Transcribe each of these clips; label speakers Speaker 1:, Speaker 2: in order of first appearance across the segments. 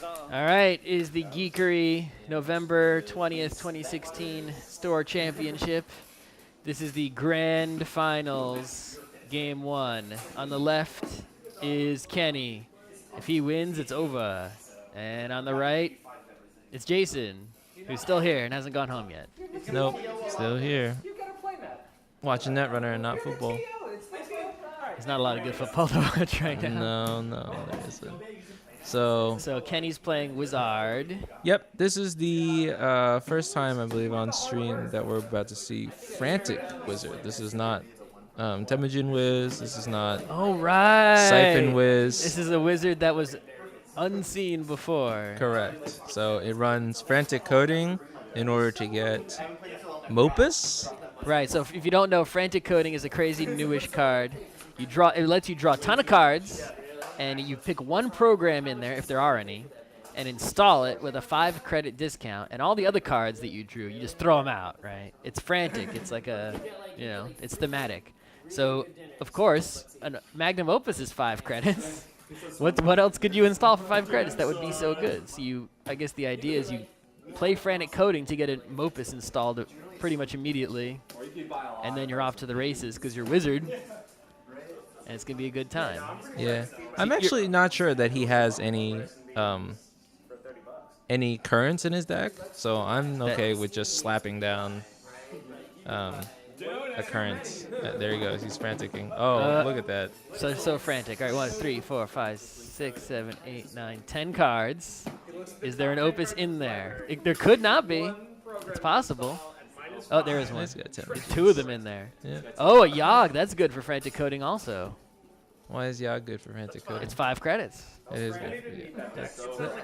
Speaker 1: All right, is the Geekery November 20th, 2016 Store Championship. This is the Grand Finals, Game 1. On the left is Kenny. If he wins, it's over. And on the right, it's Jason, who's still here and hasn't gone home yet.
Speaker 2: Nope, still here. Watching Netrunner and not football.
Speaker 1: There's not a lot of good football to watch right now.
Speaker 2: No, there isn't. So
Speaker 1: Kenny's playing Whizzard.
Speaker 2: Yep, this is the first time, I believe, on stream that we're about to see Frantic Whizzard. This is not Temujin Wiz. This is not Siphon Wiz.
Speaker 1: This is a wizard that was unseen before.
Speaker 2: Correct. So it runs Frantic Coding in order to get Mopus.
Speaker 1: Right, so if you don't know, Frantic Coding is a crazy newish card. It lets you draw a ton of cards, and you pick one program in there, if there are any, and install it with a 5-credit discount. And all the other cards that you drew, you just throw them out, right? It's frantic. It's like it's thematic. So, of course, a Magnum Opus is 5 credits. What else could you install for 5 credits that would be so good? So I guess the idea is you play Frantic Coding to get a Mopus installed pretty much immediately, and then you're off to the races because you're Wizard. And it's going to be a good time.
Speaker 2: Yeah. I'm actually not sure that he has any currents in his deck, so I'm okay with just slapping down a current. There he goes. He's franticking. Oh, look at that.
Speaker 1: So frantic. All right, 1, 2, 3, 4, 5, 6, 7, 8, 9, 10 cards. Is there an Opus in there? There could not be. It's possible. Oh, there is one. There's 2 of them in there.
Speaker 2: Yeah.
Speaker 1: Oh, a Yogg. That's good for Frantic Coding also.
Speaker 2: Why is Yogg good for Frantic Coding?
Speaker 1: It's 5 credits.
Speaker 2: It is good.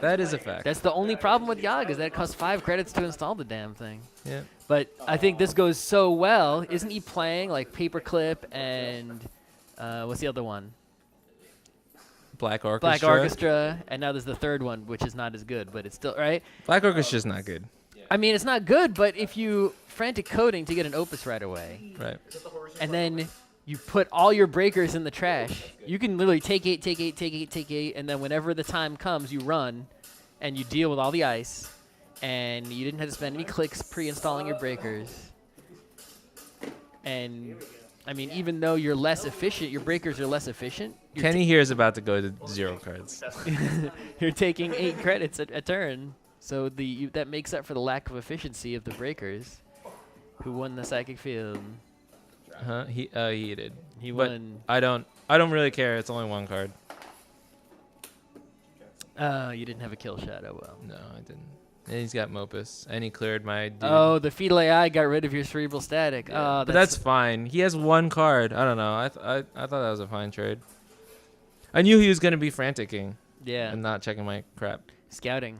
Speaker 2: That is a fact.
Speaker 1: That's the only problem with Yogg is that it costs 5 credits to install the damn thing.
Speaker 2: Yeah.
Speaker 1: But I think this goes so well. Isn't he playing like Paperclip and what's the other one?
Speaker 2: Black Orchestra.
Speaker 1: Black Orchestra. And now there's the third one, which is not as good, but it's still, right?
Speaker 2: Black Orchestra's not good.
Speaker 1: I mean, it's not good, but if you Frantic Coding to get an Opus right away,
Speaker 2: right,
Speaker 1: and then you put all your breakers in the trash, you can literally take 8, take 8, take 8, take 8, and then whenever the time comes, you run, and you deal with all the ice, and you didn't have to spend any clicks pre-installing your breakers. And, I mean, even though you're less efficient, your breakers are less efficient.
Speaker 2: Kenny here is about to go to 0 cards.
Speaker 1: You're taking 8 credits a turn. So that makes up for the lack of efficiency of the breakers, who won the Psychic Field.
Speaker 2: He did.
Speaker 1: He won.
Speaker 2: I don't really care. It's only 1 card.
Speaker 1: You didn't have a kill shot. Oh well.
Speaker 2: No, I didn't. And he's got Mopus, and he cleared my dude.
Speaker 1: Oh, the Fetal AI got rid of your Cerebral Static.
Speaker 2: Yeah. But that's fine. He has 1 card. I don't know. I thought that was a fine trade. I knew he was gonna be franticking.
Speaker 1: Yeah.
Speaker 2: And not checking my crap.
Speaker 1: Scouting.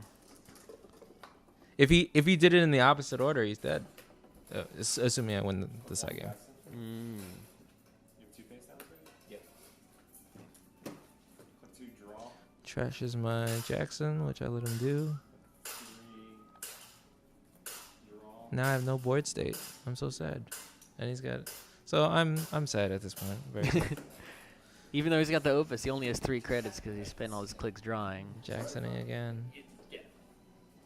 Speaker 2: If he did it in the opposite order, he's dead. Assuming I win the side game.
Speaker 1: Mm.
Speaker 2: Trashes my Jackson, which I let him do. Now I have no board state. I'm so sad. And he's got it. So I'm sad at this point. Very sad.
Speaker 1: Even though he's got the Opus, he only has 3 credits because he spent all his clicks drawing.
Speaker 2: Jacksoning again.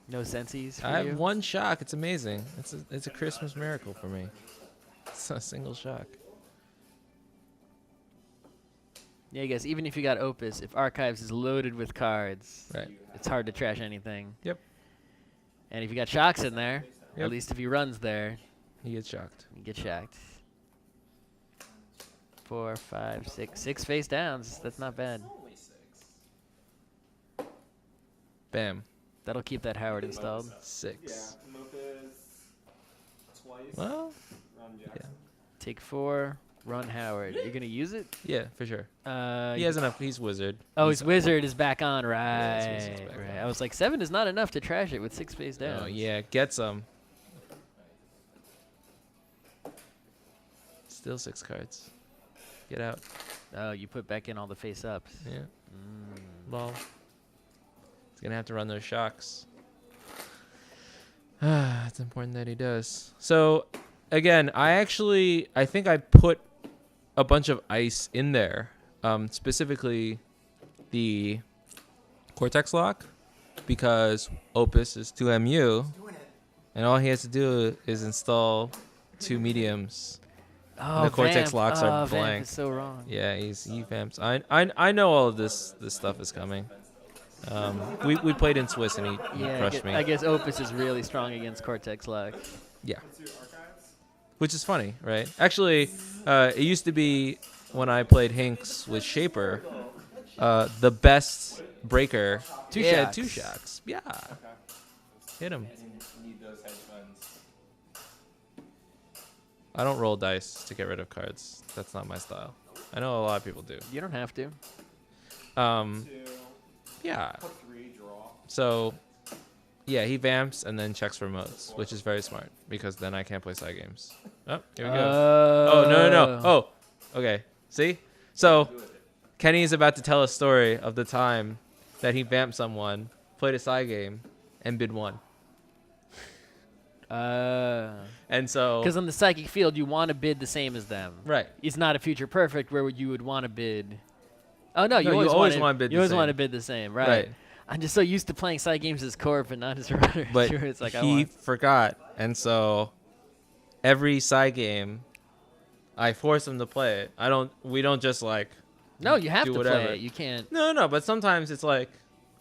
Speaker 1: No sensies for
Speaker 2: I
Speaker 1: you?
Speaker 2: have 1 shock. It's amazing. It's a Christmas miracle for me. It's a single shock.
Speaker 1: Yeah, I guess even if you got Opus, if Archives is loaded with cards,
Speaker 2: right,
Speaker 1: it's hard to trash anything.
Speaker 2: Yep.
Speaker 1: And if you got shocks in there,
Speaker 2: yep,
Speaker 1: at least if he runs there,
Speaker 2: he gets shocked.
Speaker 1: You get shocked. 4, 5, 6 face downs. That's not bad.
Speaker 2: Bam.
Speaker 1: That'll keep that Howard installed.
Speaker 2: 6. Well, yeah.
Speaker 1: Take 4, run Howard. You're gonna use it?
Speaker 2: Yeah, for sure. He has enough. He's Wizard.
Speaker 1: Oh, his Wizard is back on, right?
Speaker 2: Yeah, back
Speaker 1: right.
Speaker 2: on.
Speaker 1: I was like, 7 is not enough to trash it with 6 face down.
Speaker 2: Oh yeah, get some. Still 6 cards. Get out.
Speaker 1: Oh, you put back in all the face ups.
Speaker 2: Yeah. Lol. He's gonna have to run those shocks. It's important that he does. So, again, I think I put a bunch of ice in there, specifically the Cortex Lock, because Opus is 2MU, and all he has to do is install 2 mediums.
Speaker 1: Oh,
Speaker 2: the Cortex
Speaker 1: Vamp.
Speaker 2: locks are
Speaker 1: Vamp
Speaker 2: blank.
Speaker 1: is so wrong.
Speaker 2: Yeah, he vamps. I know all of this stuff is coming. We played in Swiss and he crushed me.
Speaker 1: I guess Opus is really strong against Cortex lock.
Speaker 2: Yeah. Which is funny, right? Actually, it used to be when I played Hinks with Shaper, the best breaker.
Speaker 1: Two
Speaker 2: shocks.
Speaker 1: 2
Speaker 2: shocks. Yeah. Hit him. I don't roll dice to get rid of cards. That's not my style. I know a lot of people do.
Speaker 1: You don't have to.
Speaker 2: Yeah. So, yeah, he vamps and then checks for modes, which is very smart because then I can't play side games. Oh, here we go. Oh, no. Oh, okay. See? So, Kenny is about to tell a story of the time that he vamped someone, played a side game, and bid 1. And so,
Speaker 1: because on the psychic field, you want to bid the same as them.
Speaker 2: Right.
Speaker 1: It's not a future perfect where you would want to bid. Oh no, you
Speaker 2: No,
Speaker 1: always
Speaker 2: want to bid.
Speaker 1: You always want to bid the same, right?
Speaker 2: Right.
Speaker 1: I'm just so used to playing side games as Corp and not as a runner.
Speaker 2: But
Speaker 1: Sure, it's like
Speaker 2: he forgot, and so every side game, I force him to play it. We don't just like.
Speaker 1: No, you have
Speaker 2: do
Speaker 1: to
Speaker 2: whatever.
Speaker 1: play it. You can't.
Speaker 2: No. But sometimes it's like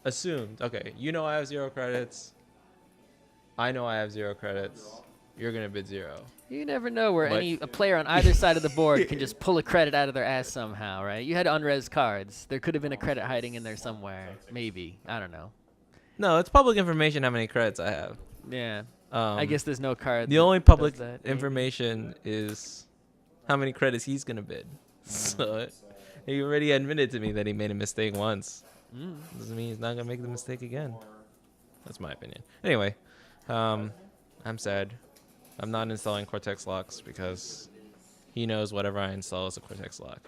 Speaker 2: assumed. Okay, you know I have 0 credits. I know I have 0 credits. You're gonna bid 0.
Speaker 1: You never know where
Speaker 2: But-
Speaker 1: a player on either side of the board can just pull a credit out of their ass somehow, right? You had unres cards. There could have been a credit hiding in there somewhere. Maybe. I don't know.
Speaker 2: No, it's public information how many credits I have.
Speaker 1: Yeah. I guess there's no card.
Speaker 2: The
Speaker 1: that
Speaker 2: only
Speaker 1: does
Speaker 2: public
Speaker 1: that, maybe.
Speaker 2: information is how many credits he's gonna bid. So he already admitted to me that he made a mistake once. Doesn't mean he's not gonna make the mistake again. That's my opinion. Anyway, I'm sad. I'm not installing Cortex locks because he knows whatever I install is a Cortex lock.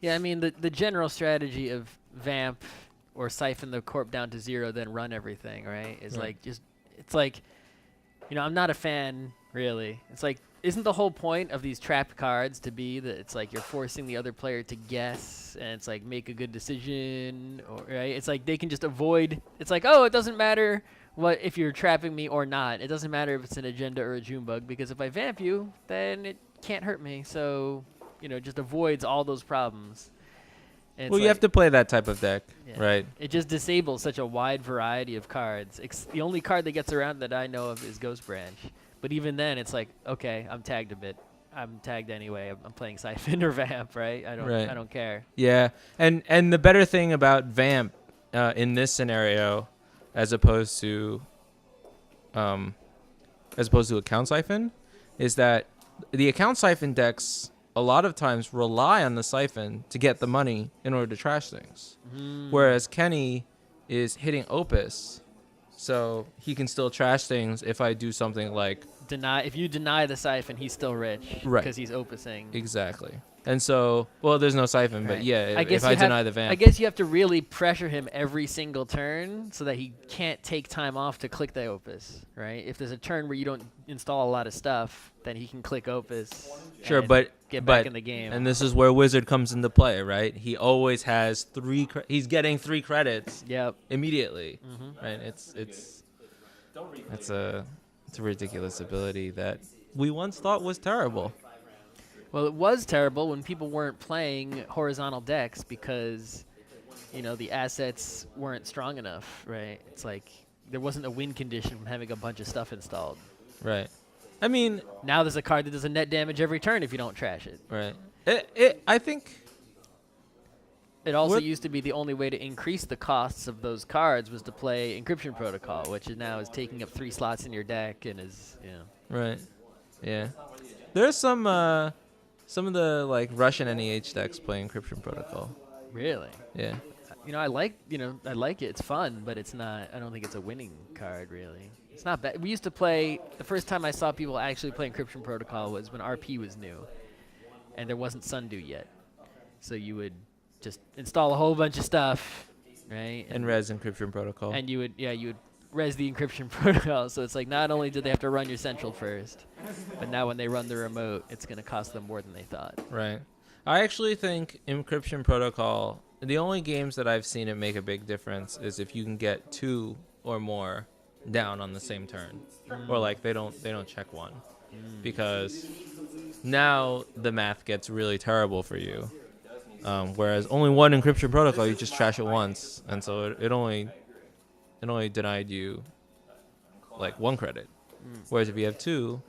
Speaker 1: Yeah, I mean, the general strategy of vamp or siphon the corp down to 0, then run everything, right? Is
Speaker 2: Right.
Speaker 1: It's like, I'm not a fan, really. It's like, isn't the whole point of these trap cards to be that it's like you're forcing the other player to guess and it's like make a good decision, right? It's like they can just avoid. It's like, oh, it doesn't matter what if you're trapping me or not. It doesn't matter if it's an agenda or a June bug because if I vamp you, then it can't hurt me. So, just avoids all those problems. And
Speaker 2: Well, you have to play that type of deck,
Speaker 1: Yeah.
Speaker 2: right?
Speaker 1: It just disables such a wide variety of cards. The only card that gets around that I know of is Ghost Branch. But even then, it's like, okay, I'm tagged a bit. I'm tagged anyway. I'm playing Siphon or Vamp, right? I don't care.
Speaker 2: Yeah, and the better thing about Vamp in this scenario, as opposed to account siphon, is that the account siphon decks a lot of times rely on the siphon to get the money in order to trash things, whereas Kenny is hitting Opus, so he can still trash things if I do something like
Speaker 1: If you deny the Siphon, he's still rich,
Speaker 2: Right.
Speaker 1: Because he's opusing.
Speaker 2: exactly. And so, well, there's no siphon, but
Speaker 1: Right.
Speaker 2: yeah,
Speaker 1: I guess
Speaker 2: if I
Speaker 1: you have-
Speaker 2: deny the Vamp,
Speaker 1: I guess you have to really pressure him every single turn so that he can't take time off to click the Opus, right? If there's a turn where you don't install a lot of stuff, then he can click Opus.
Speaker 2: sure,
Speaker 1: and
Speaker 2: but
Speaker 1: get back in the game.
Speaker 2: And this is where Wizard comes into play, right? He always has he's getting 3 credits
Speaker 1: Yep.
Speaker 2: immediately,
Speaker 1: Mm-hmm.
Speaker 2: right? It's a ridiculous ability that we once thought was terrible.
Speaker 1: Well, it was terrible when people weren't playing horizontal decks because, the assets weren't strong enough, right? It's like there wasn't a win condition from having a bunch of stuff installed.
Speaker 2: Right. I mean,
Speaker 1: Now there's a card that does a net damage every turn if you don't trash it.
Speaker 2: right. I think
Speaker 1: It also
Speaker 2: What-
Speaker 1: used to be the only way to increase the costs of those cards was to play Encryption Protocol, which now is taking up 3 slots in your deck and is,
Speaker 2: right. Yeah. There's some of the like Russian NEH decks play Encryption Protocol.
Speaker 1: really.
Speaker 2: Yeah.
Speaker 1: I like it. It's fun, but it's not. I don't think it's a winning card, really. It's not bad. We used to play. The first time I saw people actually play Encryption Protocol was when RP was new, and there wasn't Sundew yet. So you would just install a whole bunch of stuff, right?
Speaker 2: And res Encryption Protocol.
Speaker 1: And you would res the Encryption Protocol. So it's like not only did they have to run your central first, but now when they run the remote, it's going to cost them more than they thought.
Speaker 2: Right. I actually think Encryption Protocol, the only games that I've seen it make a big difference is if you can get 2 or more down on the same turn, or like they don't check one, because now the math gets really terrible for you. Whereas only one encryption protocol, you just trash it once, and so it only denied you like 1 credit. Whereas if you have 2,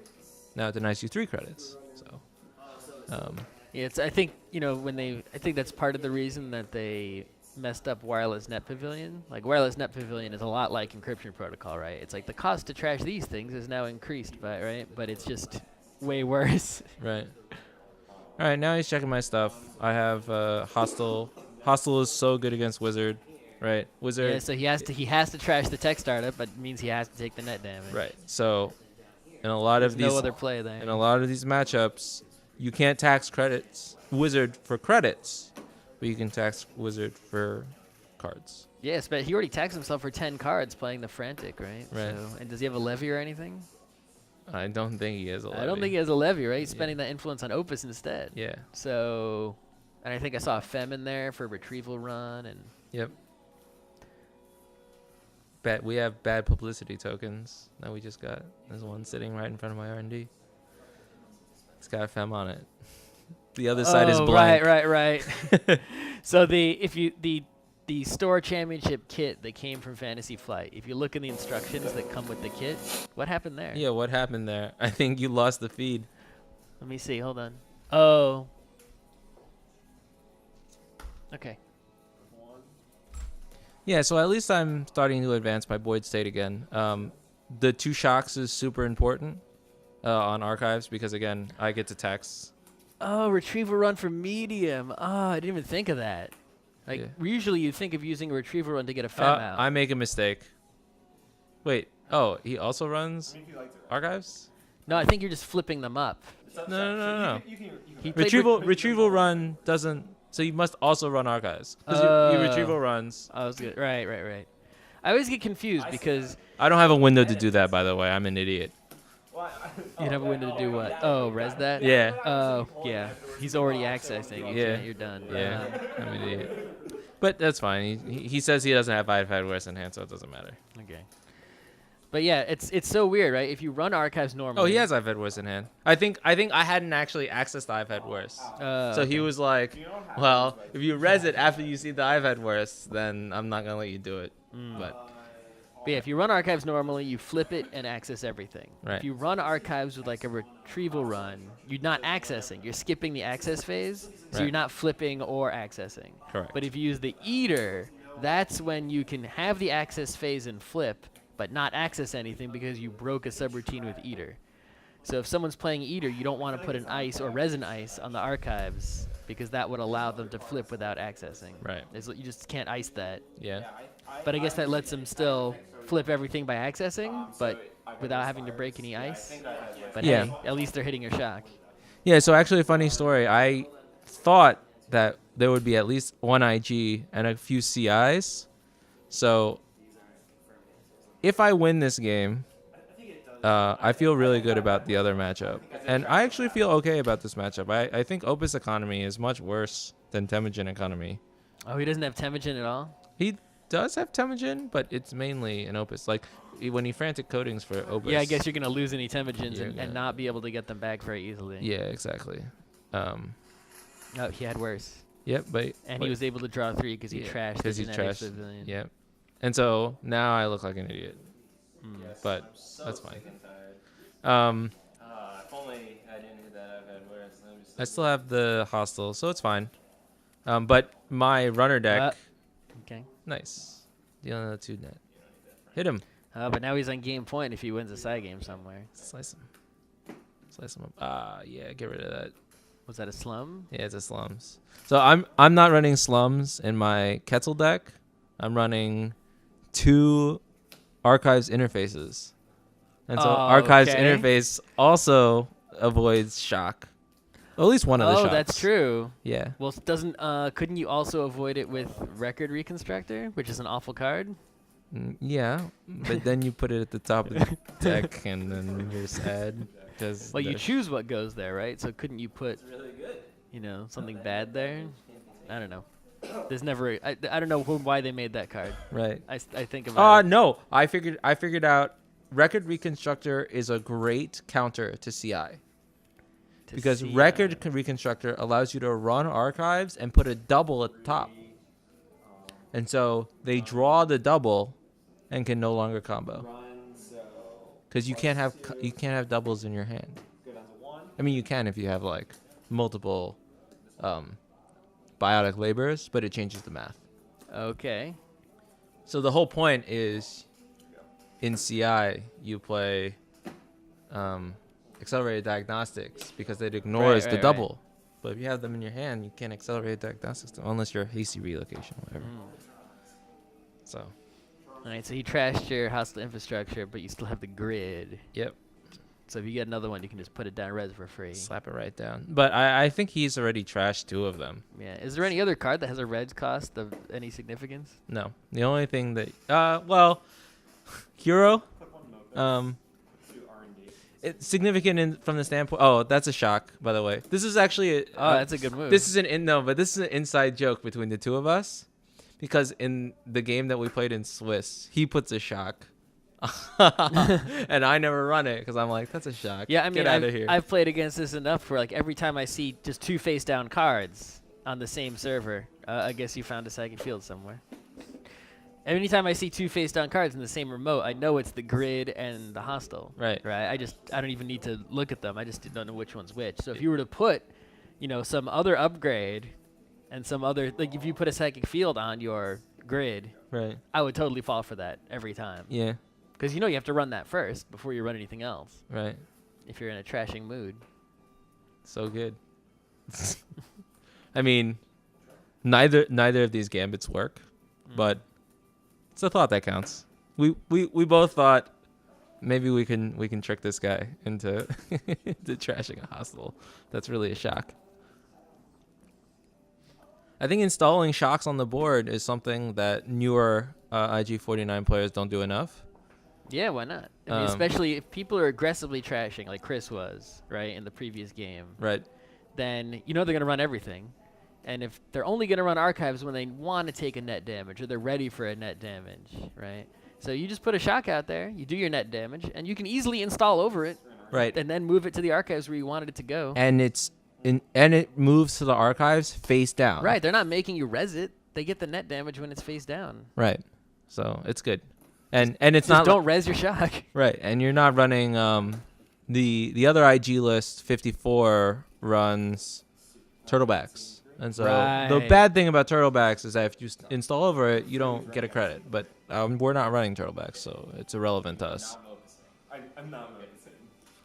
Speaker 2: now it denies you 3 credits. So
Speaker 1: yeah, I think I think that's part of the reason that they messed up wireless net pavilion. Like wireless net pavilion is a lot like encryption protocol, right? It's like the cost to trash these things is now increased by, right? But it's just way worse.
Speaker 2: right. All right, now he's checking my stuff. I have Hostile. Hostile is so good against Wizard, right? Wizard.
Speaker 1: Yeah, so he has to trash the tech startup, but it means he has to take the net damage.
Speaker 2: Right. So in a lot of these
Speaker 1: no other play there.
Speaker 2: In a lot of these matchups, you can't tax Wizard for credits, but you can tax Wizard for cards.
Speaker 1: Yes, but he already taxed himself for 10 cards playing the Frantic, right?
Speaker 2: Right.
Speaker 1: So, and does he have a levy or anything?
Speaker 2: I don't think he has a levy.
Speaker 1: I don't think he has a levy, right? He's spending that influence on Opus instead.
Speaker 2: Yeah.
Speaker 1: So, and I think I saw a Fem in there for retrieval run and.
Speaker 2: Yep. We have bad publicity tokens that we just got. There's one sitting right in front of my R&D. It's got a Fem on it. The other side is blank.
Speaker 1: Right. So the store championship kit that came from Fantasy Flight, if you look in the instructions that come with the kit, what happened there?
Speaker 2: Yeah, what happened there? I think you lost the feed.
Speaker 1: Let me see. Hold on. Oh. Okay.
Speaker 2: Yeah, so at least I'm starting to advance my Boyd State again. The 2 shocks is super important on archives because, again, I get to tax.
Speaker 1: Oh, retrieval run for medium. Oh, I didn't even think of that. Like, usually you think of using a retrieval run to get a Fem out.
Speaker 2: I make a mistake. Wait. Oh, he also runs archives?
Speaker 1: No, I think you're just flipping them up.
Speaker 2: No. Retrieval run doesn't. So you must also run archives. Because you retrieval runs.
Speaker 1: I was good. Right. I always get confused because.
Speaker 2: I don't have a window to do that, by the way. I'm an idiot.
Speaker 1: You'd have a window to do what? Oh, res that?
Speaker 2: Yeah.
Speaker 1: Oh, yeah. He's already accessing. You're done.
Speaker 2: Yeah. I'm an idiot. But that's fine. He says he doesn't have iPad worse in hand, so it doesn't matter.
Speaker 1: Okay. But yeah, it's so weird, right? If you run archives normally.
Speaker 2: Oh, he has iPad worse in hand. I think I hadn't actually accessed the iPad worse. So he was like, well, if you res it after you see the iPad worse, then I'm not gonna let you do it. But
Speaker 1: yeah, if you run archives normally, you flip it and access everything.
Speaker 2: Right.
Speaker 1: If you run archives with like a retrieval run, you're not accessing. You're skipping the access phase, so you're not flipping or accessing.
Speaker 2: Correct.
Speaker 1: But if you use the eater, that's when you can have the access phase and flip, but not access anything because you broke a subroutine with eater. So if someone's playing eater, you don't want to put an ice or resin ice on the archives because that would allow them to flip without accessing.
Speaker 2: Right.
Speaker 1: You just can't ice that.
Speaker 2: Yeah.
Speaker 1: But I guess that lets them still flip everything by accessing, but without having to break any ice. But hey, at least they're hitting your shock.
Speaker 2: Yeah, so actually a funny story. I thought that there would be at least 1 IG and a few CIs. So if I win this game, I feel really good about the other matchup. And I actually feel okay about this matchup. I think Opus Economy is much worse than Temujin Economy.
Speaker 1: Oh, he doesn't have Temujin at all?
Speaker 2: He does have Temujin, but it's mainly an Opus. Like, when he frantic codings for Opus.
Speaker 1: Yeah, I guess you're going to lose any Temujins and not be able to get them back very easily.
Speaker 2: Yeah, exactly.
Speaker 1: Oh, he had worse.
Speaker 2: Yep, but
Speaker 1: he was able to draw 3 because he trashed the genetic civilian.
Speaker 2: Yep. And so now I look like an idiot. But that's fine.
Speaker 3: If only I didn't hit that iPad worse.
Speaker 2: I still have the hostile, so it's fine. But my runner deck.
Speaker 1: Okay.
Speaker 2: Nice. Deal another 2 net. Hit him.
Speaker 1: But now he's on game point if he wins a side game somewhere.
Speaker 2: Slice him. Slice him up. Yeah, get rid of that.
Speaker 1: Was that a slum?
Speaker 2: Yeah, it's a slums. So I'm not running slums in my Quetzal deck. I'm running 2 archives interfaces. And so archives interface also avoids shock. Well, at least one of the shocks.
Speaker 1: Oh, that's true.
Speaker 2: Yeah.
Speaker 1: Well, couldn't you also avoid it with Record Reconstructor, which is an awful card?
Speaker 2: Yeah, but then you put it at the top of the deck and then you're sad.
Speaker 1: Well, you choose what goes there, right? So couldn't you put, something bad there? I don't know. There's never. I don't know why they made that card.
Speaker 2: Right.
Speaker 1: I think about it.
Speaker 2: No. I figured out Record Reconstructor is a great counter to CI. Because Record Reconstructor allows you to run archives and put a double at the top. And so they draw the double and can no longer combo. Because you can't have doubles in your hand. I mean, you can if you have like multiple biotic labors, but it changes the math.
Speaker 1: Okay.
Speaker 2: So the whole point is in CI you play accelerated diagnostics because it ignores the double. But if you have them in your hand, you can't accelerate diagnostics unless you're hasty relocation, whatever. So.
Speaker 1: All right, so he trashed your hostile infrastructure, but you still have the grid.
Speaker 2: Yep.
Speaker 1: So if you get another one, you can just put it down res for free.
Speaker 2: Slap it right down. But I think he's already trashed 2 of them.
Speaker 1: Yeah. Is there any other card that has a res cost of any significance?
Speaker 2: No. The only thing that Hero. It's significant from the standpoint. Oh, that's a shock, by the way. This is actually
Speaker 1: that's a good move.
Speaker 2: This is an inside joke between the two of us, because in the game that we played in Swiss, he puts a shock, and I never run it because I'm like, that's a shock.
Speaker 1: Yeah, I mean,
Speaker 2: get out of here.
Speaker 1: I've played against this enough where like every time I see just 2 face down cards on the same server, I guess you found a second field somewhere. Anytime I see 2 face down cards in the same remote, I know it's the grid and the hostile.
Speaker 2: Right.
Speaker 1: I don't even need to look at them. I just don't know which one's which. So if you were to put, some other upgrade and some other, like if you put a psychic field on your grid,
Speaker 2: right,
Speaker 1: I would totally fall for that every time.
Speaker 2: Yeah.
Speaker 1: Because you have to run that first before you run anything else.
Speaker 2: Right.
Speaker 1: If you're in a trashing mood.
Speaker 2: So good. I mean, neither of these gambits work, but it's a thought that counts. We both thought maybe we can trick this guy into into trashing a hostile. That's really a shock. I think installing shocks on the board is something that newer IG49 players don't do enough.
Speaker 1: Yeah, why not? I mean, especially if people are aggressively trashing, like Chris was, right, in the previous game.
Speaker 2: Right.
Speaker 1: Then they're going to run everything. And if they're only going to run archives when they want to take a net damage or they're ready for a net damage, right? So you just put a shock out there, you do your net damage, and you can easily install over it.
Speaker 2: Right.
Speaker 1: And then move it to the archives where you wanted it to go.
Speaker 2: And it moves to the archives face down.
Speaker 1: Right. They're not making you res it. They get the net damage when it's face down.
Speaker 2: Right. So it's good. And it's
Speaker 1: just
Speaker 2: not
Speaker 1: don't res your shock.
Speaker 2: Right. And you're not running the other IG list 54 runs turtlebacks. And so the bad thing about turtlebacks is that if you install over it, you don't get a credit. But we're not running turtlebacks, so it's irrelevant to us.
Speaker 3: I'm not noticing.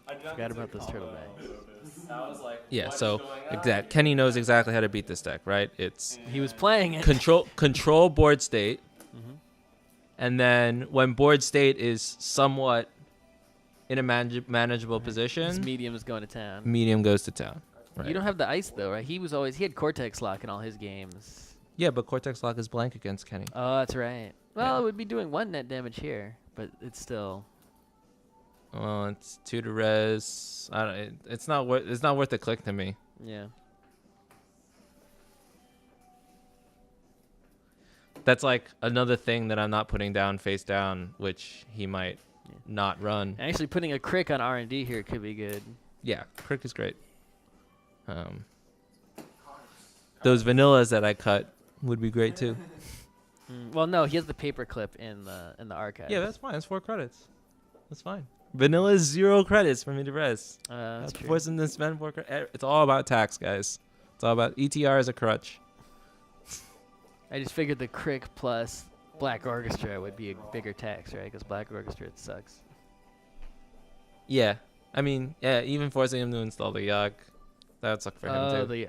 Speaker 1: I forgot about those turtlebacks.
Speaker 3: I was like,
Speaker 2: yeah, so Kenny knows exactly how to beat this deck, right? It's
Speaker 1: he was playing it.
Speaker 2: Control board state, and then when board state is somewhat in a manageable position,
Speaker 1: His medium is going to town.
Speaker 2: Medium goes to town. Right.
Speaker 1: You don't have the ice though, right? He had Cortex Lock in all his games.
Speaker 2: Yeah, but Cortex Lock is blank against Kenny.
Speaker 1: Oh, that's right. Well, it would be doing 1 net damage here, but it's still.
Speaker 2: Well, it's 2 to res. It's not worth the click to me.
Speaker 1: Yeah.
Speaker 2: That's like another thing that I'm not putting down face down, which he might not run.
Speaker 1: Actually, putting a crick on R&D here could be good.
Speaker 2: Yeah, crick is great. Those vanillas that I cut would be great too.
Speaker 1: Well, no, he has the paper clip in the archive.
Speaker 2: Yeah, that's fine. It's 4 credits. That's fine. Vanilla is 0 credits for me to res.
Speaker 1: That's true.
Speaker 2: Forcing to spend 4 credits. It's all about tax, guys. It's all about ETR as a crutch.
Speaker 1: I just figured the crick plus Black Orchestra would be a bigger tax, right? Because Black Orchestra, it sucks.
Speaker 2: Yeah. I mean, yeah, even forcing him to install the Yogg, that would suck for him too.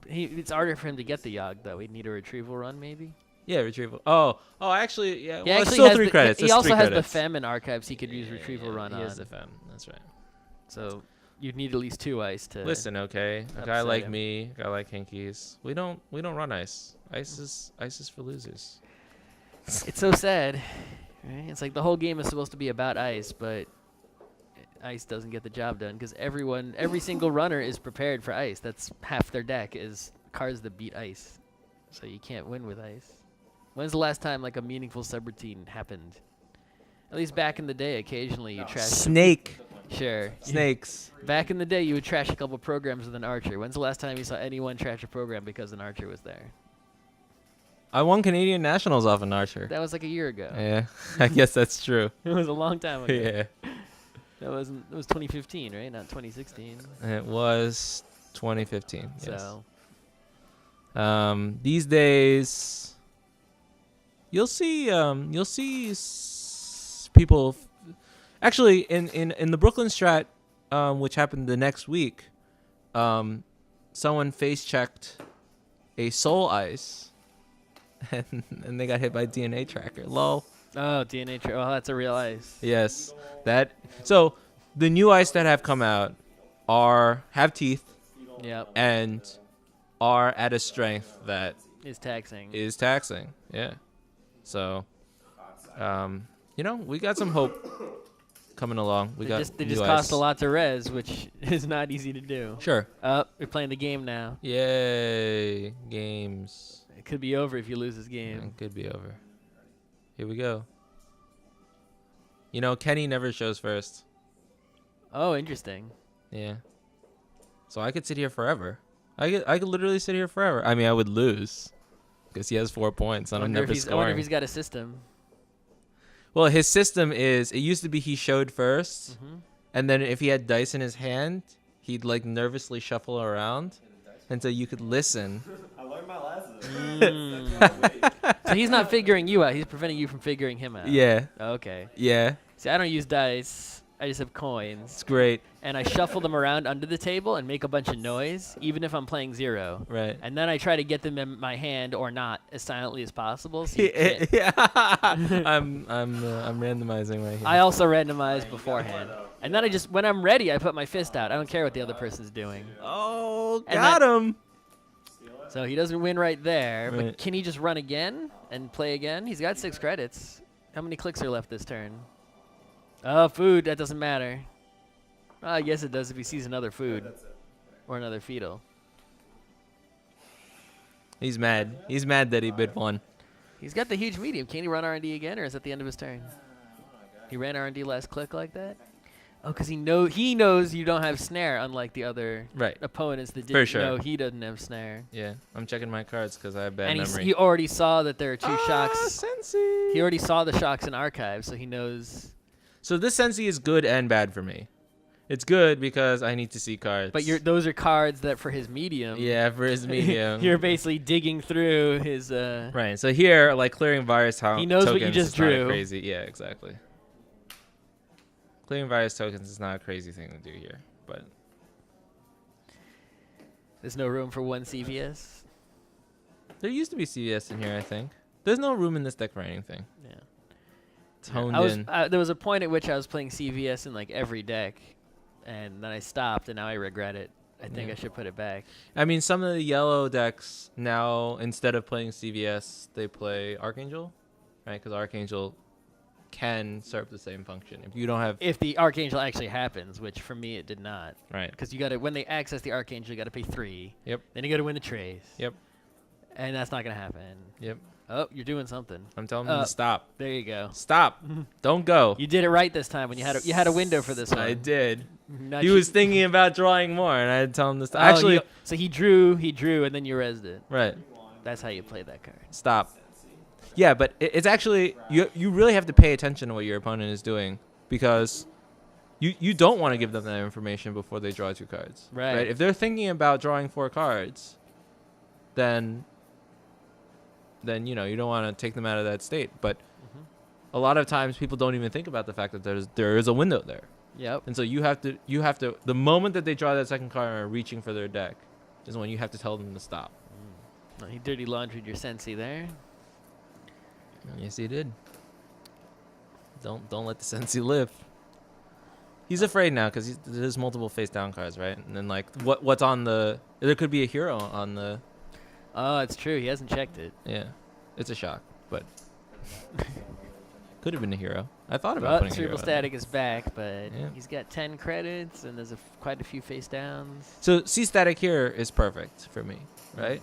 Speaker 1: It's harder for him to get the Yogg, though. We'd need a retrieval run, maybe?
Speaker 2: Yeah, retrieval. Oh, actually, yeah.
Speaker 1: Well,
Speaker 2: it's still 3 credits.
Speaker 1: He also has the Fem in archives he could use retrieval run on.
Speaker 2: He has the Fem. That's right.
Speaker 1: So you'd need at least 2 ice to.
Speaker 2: Listen, okay, a guy like me, a guy like Hinkies, we don't run ice. Ice is for losers.
Speaker 1: It's so sad, right? It's like the whole game is supposed to be about ice, but ice doesn't get the job done because every single runner is prepared for ice. That's half their deck is cards that beat ice. so you can't win with ice. When's the last time like a meaningful subroutine happened? At least back in the day, occasionally you trash.
Speaker 2: Snake.
Speaker 1: Sure.
Speaker 2: Snakes.
Speaker 1: Back in the day, you would trash a couple programs with an archer. When's the last time you saw anyone trash a program because an archer was there?
Speaker 2: I won Canadian Nationals off an archer.
Speaker 1: That was like a year ago.
Speaker 2: Yeah, I guess that's true.
Speaker 1: It was a long time ago.
Speaker 2: Yeah.
Speaker 1: It was 2015, right? Not 2016.
Speaker 2: It was 2015. Yes.
Speaker 1: So.
Speaker 2: These days, you'll see people. Actually, in the Brooklyn Strat, which happened the next week, someone face checked a Soul Ice, and they got hit by DNA Tracker. Lol.
Speaker 1: Oh, DNA Tracker. Oh, that's a real ice.
Speaker 2: Yes, that. So the new ice that have come out have teeth.
Speaker 1: Yep.
Speaker 2: And are at a strength that
Speaker 1: is taxing.
Speaker 2: Yeah. So, we got some hope coming along. They just
Speaker 1: cost a lot to res, which is not easy to do.
Speaker 2: Sure.
Speaker 1: We're playing the game now.
Speaker 2: Yay, games.
Speaker 1: It could be over if you lose this game.
Speaker 2: It could be over. Here we go. Kenny never shows first.
Speaker 1: Oh, interesting.
Speaker 2: Yeah. So I could sit here forever. I could literally sit here forever. I mean, I would lose because he has 4 points and I'm never scoring.
Speaker 1: I wonder if he's got a system.
Speaker 2: Well, his system is, it used to be he showed first, and then if he had dice in his hand, he'd like nervously shuffle around until you could listen.
Speaker 3: I learned my lesson.
Speaker 1: So he's not figuring you out. He's preventing you from figuring him out.
Speaker 2: Yeah.
Speaker 1: Okay.
Speaker 2: Yeah.
Speaker 1: See, I don't use dice. I just have coins.
Speaker 2: It's great.
Speaker 1: And I shuffle them around under the table and make a bunch of noise, even if I'm playing 0.
Speaker 2: Right.
Speaker 1: And then I try to get them in my hand or not as silently as possible. So
Speaker 2: Yeah. I'm randomizing right here.
Speaker 1: I also randomize beforehand. And then when I'm ready, I put my fist out. I don't care what the other person's doing.
Speaker 2: Oh, got him.
Speaker 1: So he doesn't win right there.
Speaker 2: Right.
Speaker 1: But can he just run again and play again? He's got 6 credits. How many clicks are left this turn? Oh, food. That doesn't matter. Well, I guess it does if he sees another food or another fetal.
Speaker 2: He's mad. He's mad that he bid 1.
Speaker 1: He's got the huge medium. Can he run R&D again, or is that the end of his turn? He ran R&D last click like that? Oh, because he knows you don't have snare, unlike the other opponents that didn't know he doesn't have snare.
Speaker 2: Yeah, I'm checking my cards because I have bad memory.
Speaker 1: And he already saw that there are 2 shocks.
Speaker 2: Sensi.
Speaker 1: He already saw the shocks in archive, so he knows.
Speaker 2: So this Sensi is good and bad for me. It's good because I need to see cards.
Speaker 1: But those are cards that for his medium.
Speaker 2: Yeah, for his medium.
Speaker 1: You're basically digging through his.
Speaker 2: Right. So here, like clearing virus tokens.
Speaker 1: He knows what you just drew.
Speaker 2: Crazy. Yeah, exactly. Clearing virus tokens is not a crazy thing to do here, but
Speaker 1: there's no room for 1 CVS.
Speaker 2: There used to be CVS in here, I think. There's no room in this deck for anything.
Speaker 1: Yeah.
Speaker 2: It's honed in.
Speaker 1: There was a point at which I was playing CVS in like every deck, and then I stopped, and now I regret it. I think I should put it back.
Speaker 2: I mean, some of the yellow decks now, instead of playing CVS, they play Archangel, right? Because Archangel can serve the same function. If you don't have...
Speaker 1: If the Archangel actually happens, which for me it did not.
Speaker 2: Right.
Speaker 1: Because when they access the Archangel, you got to pay 3.
Speaker 2: Yep.
Speaker 1: Then you got to win the trace.
Speaker 2: Yep.
Speaker 1: And that's not going to happen.
Speaker 2: Yep.
Speaker 1: Oh, you're doing something.
Speaker 2: I'm telling them to stop.
Speaker 1: There you go.
Speaker 2: Stop. Don't go.
Speaker 1: You did it right this time when you had a window for this one.
Speaker 2: I did. He was thinking about drawing more, and I had to tell him to stop.
Speaker 1: Oh,
Speaker 2: actually,
Speaker 1: so he drew, and then you rezzed it.
Speaker 2: Right.
Speaker 1: That's how you play that card.
Speaker 2: Stop. Yeah, but it's actually you really have to pay attention to what your opponent is doing because you don't want to give them that information before they draw 2 cards.
Speaker 1: Right.
Speaker 2: If they're thinking about drawing 4 cards, then you don't want to take them out of that state. But a lot of times people don't even think about the fact that there is a window there.
Speaker 1: Yep.
Speaker 2: And so you have to the moment that they draw that second card and are reaching for their deck is when you have to tell them to stop.
Speaker 1: Well, he dirty laundried your Sensi there.
Speaker 2: Yes, he did. Don't let the Sensi live. He's afraid now because there's multiple face down cards, right? And then like what's on the? There could be a hero on the.
Speaker 1: Oh, it's true. He hasn't checked it.
Speaker 2: Yeah, it's a shock, but could have been a hero. I thought about putting a hero.
Speaker 1: Cerebral Static is back, but he's got 10 credits and there's quite a few face downs.
Speaker 2: So C Static here is perfect for me, right?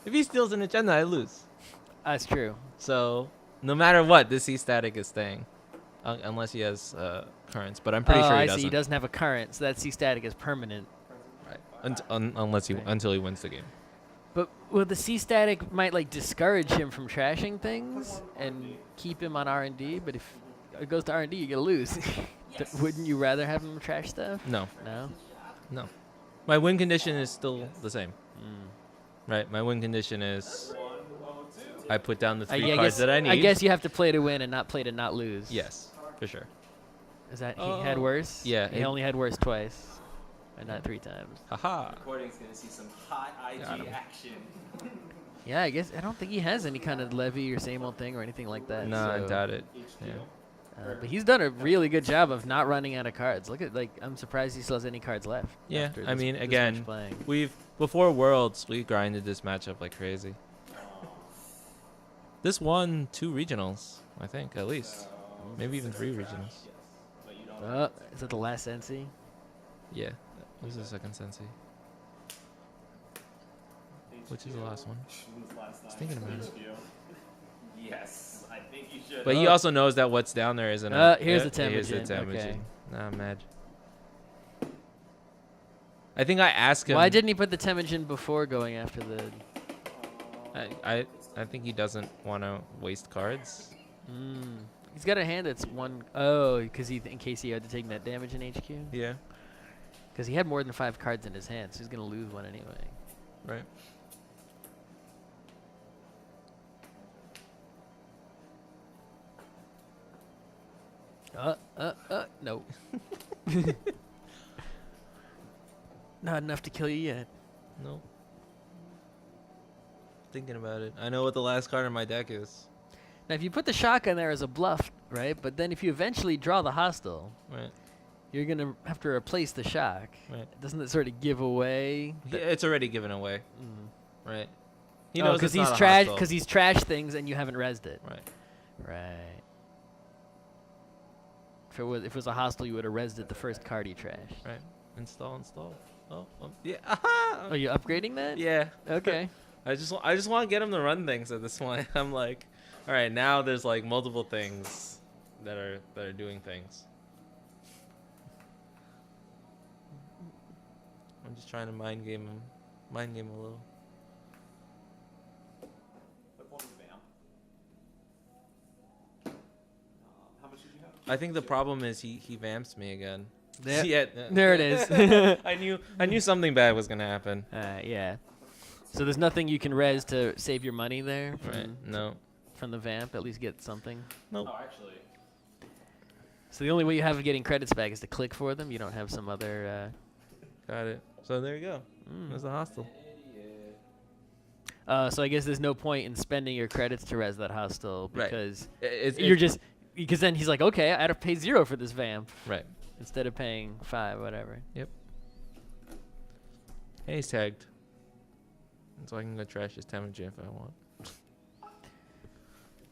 Speaker 2: If he steals an agenda, I lose.
Speaker 1: That's true.
Speaker 2: So no matter what, this C static is staying, unless he has currents. But I'm pretty sure he
Speaker 1: I
Speaker 2: doesn't.
Speaker 1: see. He doesn't have a current, so that C static is permanent.
Speaker 2: Right. Until he wins the game.
Speaker 1: But well, the C static might like discourage him from trashing things and keep him on R&D. But if it goes to R&D, you're gonna lose. Wouldn't you rather have him trash stuff?
Speaker 2: No.
Speaker 1: No.
Speaker 2: No. My win condition is still the same. Right. My win condition is I put down the 3 cards that I need.
Speaker 1: I guess you have to play to win and not play to not lose.
Speaker 2: Yes, for sure.
Speaker 1: Is that he had worse?
Speaker 2: Yeah.
Speaker 1: He only had worse twice, and not 3 times.
Speaker 2: Haha.
Speaker 3: Recording's gonna see some hot IG action.
Speaker 1: Yeah, I guess I don't think he has any kind of levy or same old thing or anything like that.
Speaker 2: No, I doubt it. Yeah.
Speaker 1: But he's done a really good job of not running out of cards. Look at I'm surprised he still has any cards left.
Speaker 2: Yeah,
Speaker 1: after
Speaker 2: I
Speaker 1: this-
Speaker 2: mean,
Speaker 1: this
Speaker 2: again,
Speaker 1: much playing.
Speaker 2: before Worlds, we grinded this matchup like crazy. This won 2 regionals, I think, at least. Maybe even 3 regionals.
Speaker 1: Is that the last Sensi?
Speaker 2: Yeah, this is the second Sensi. Which is the last one? I was thinking about it.
Speaker 3: Yes, I think you should.
Speaker 2: But he also knows that what's down there isn't a...
Speaker 1: Here's the
Speaker 2: Here's the
Speaker 1: Temujin.
Speaker 2: Temujin.
Speaker 1: Okay.
Speaker 2: Nah, I'm mad. I think I asked him...
Speaker 1: Why didn't he put the Temujin before going after the...
Speaker 2: I think he doesn't want to waste cards.
Speaker 1: He's got a hand that's one... Oh, because in case he had to take that damage in HQ?
Speaker 2: Yeah.
Speaker 1: Because he had more than 5 cards in his hand, so he's going to lose one anyway.
Speaker 2: Right.
Speaker 1: No. Not enough to kill you yet.
Speaker 2: Nope. Thinking about it. I know what the last card in my deck is.
Speaker 1: Now, if you put the shotgun there as a bluff, right? But then if you eventually draw the hostile,
Speaker 2: Right.
Speaker 1: you're going to have to replace the shock.
Speaker 2: Right.
Speaker 1: Doesn't it sort of give away?
Speaker 2: It's already given away. Right. He
Speaker 1: knows
Speaker 2: knows
Speaker 1: because
Speaker 2: it's not a
Speaker 1: trash
Speaker 2: hostile.
Speaker 1: because he's trashed things and you haven't rezzed it.
Speaker 2: Right.
Speaker 1: Right. If it was a hostile, you would have rezzed it the first card he trashed.
Speaker 2: Right. Install. Oh, yeah. Aha!
Speaker 1: Are you upgrading that?
Speaker 2: Yeah.
Speaker 1: Okay.
Speaker 2: I just want to get him to run things at this point. I'm like, all right, now there's like multiple things that are doing things. I'm just trying to mind game him a little. I think the problem is he vamps me again.
Speaker 1: There it is.
Speaker 2: I knew something bad was gonna happen.
Speaker 1: Yeah. So there's nothing you can res to save your money there
Speaker 2: Right. No.
Speaker 1: from the vamp. At least get something.
Speaker 2: Nope.
Speaker 3: Oh, actually.
Speaker 1: So the only way you have of getting credits back is to click for them. You don't have some other.
Speaker 2: Got it. So there you go. There's the hostile.
Speaker 1: So I guess there's no point in spending your credits to res that hostile
Speaker 2: Right.
Speaker 1: because
Speaker 2: You're just
Speaker 1: because then he's like, okay, I had to pay 0 for this vamp
Speaker 2: right.
Speaker 1: instead of paying 5, whatever.
Speaker 2: Yep. Hey, he's tagged. So I can go trash his Temujin if I want.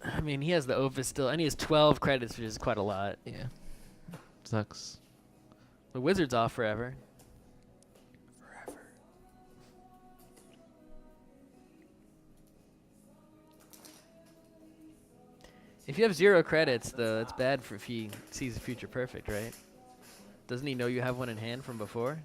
Speaker 1: I mean, he has the Opus still, and he has 12 credits, which is quite a lot.
Speaker 2: Yeah. Sucks.
Speaker 1: The Wizard's off forever. If you have 0 credits, though, it's bad for if he sees the future perfect, right? Doesn't he know you have one in hand from before?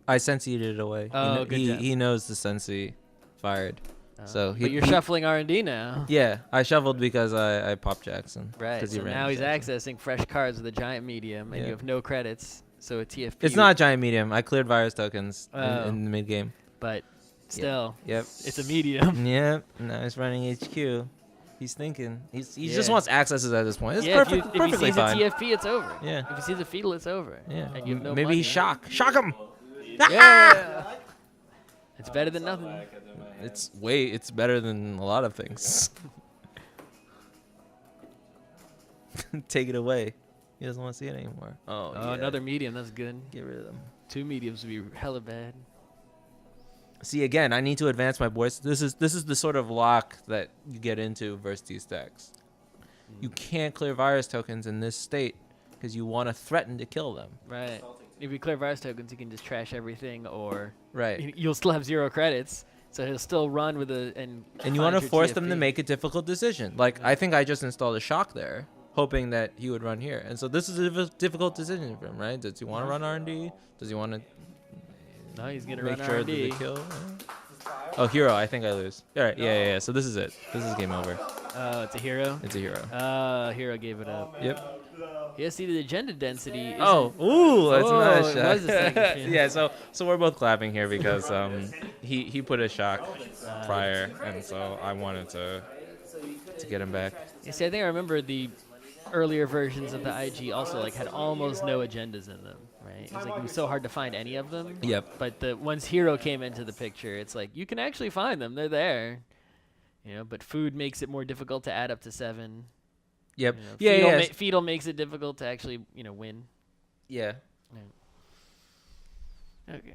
Speaker 2: I sensied it away.
Speaker 1: Oh, good job.
Speaker 2: He knows the Sensi fired. So
Speaker 1: but you're shuffling R&D now.
Speaker 2: Yeah, I shuffled because I popped Jackson.
Speaker 1: Right,
Speaker 2: 'cause he
Speaker 1: so
Speaker 2: ran
Speaker 1: now he's
Speaker 2: Jackson.
Speaker 1: accessing fresh cards with a giant medium, and
Speaker 2: Yeah.
Speaker 1: you have no credits, so a TFP.
Speaker 2: It's not a giant medium. I cleared virus tokens
Speaker 1: Oh.
Speaker 2: in the mid game.
Speaker 1: But still,
Speaker 2: Yep.
Speaker 1: it's a medium.
Speaker 2: Yep. Now he's running HQ. He's thinking. He just
Speaker 1: Yeah.
Speaker 2: wants accesses at this point. It's
Speaker 1: Yeah,
Speaker 2: perfect,
Speaker 1: if he
Speaker 2: perfectly
Speaker 1: sees
Speaker 2: fine.
Speaker 1: a TFP, it's over.
Speaker 2: Yeah.
Speaker 1: If he sees a fetal, it's over.
Speaker 2: Yeah.
Speaker 1: And you have no
Speaker 2: Maybe
Speaker 1: money.
Speaker 2: he's shock him.
Speaker 1: Yeah. It's better than nothing.
Speaker 2: It's better than a lot of things. Take it away. He doesn't want to see it anymore. Oh, yeah.
Speaker 1: Another medium. That's good.
Speaker 2: Get rid of them.
Speaker 1: 2 mediums would be hella bad.
Speaker 2: See, again, I need to advance my boards. This is the sort of lock that you get into versus these decks. You can't clear virus tokens in this state because you want to threaten to kill them.
Speaker 1: Right. If you clear virus tokens, you can just trash everything, or
Speaker 2: Right.
Speaker 1: you'll still have 0 credits, So he'll still run with
Speaker 2: And you want to force them to make a difficult decision. Like, I think I just installed a shock there, hoping that he would run here. And so this is a difficult decision for him, right? Does he want to run R&D? Does he want to
Speaker 1: No, he's going to
Speaker 2: make
Speaker 1: run
Speaker 2: sure
Speaker 1: R&D.
Speaker 2: that they kill? Oh, hero. I think I lose. All right. Yeah. So this is it. This is game over.
Speaker 1: Oh, it's a hero?
Speaker 2: It's a hero.
Speaker 1: Hero gave it up.
Speaker 2: Yep.
Speaker 1: Yeah, see, the agenda density.
Speaker 2: Ooh, that's not a
Speaker 1: it
Speaker 2: shock.
Speaker 1: was a second
Speaker 2: Yeah, so we're both clapping here because he put a shock prior, and so I wanted to get him back.
Speaker 1: You see, I think I remember the earlier versions of the IG also like had almost no agendas in them, right? It was so hard to find any of them.
Speaker 2: Yep.
Speaker 1: But once Hero came into the picture, it's like you can actually find them; they're there. But food makes it more difficult to add up to 7.
Speaker 2: Yep.
Speaker 1: Fetal makes it difficult to actually, win.
Speaker 2: Yeah.
Speaker 1: Okay.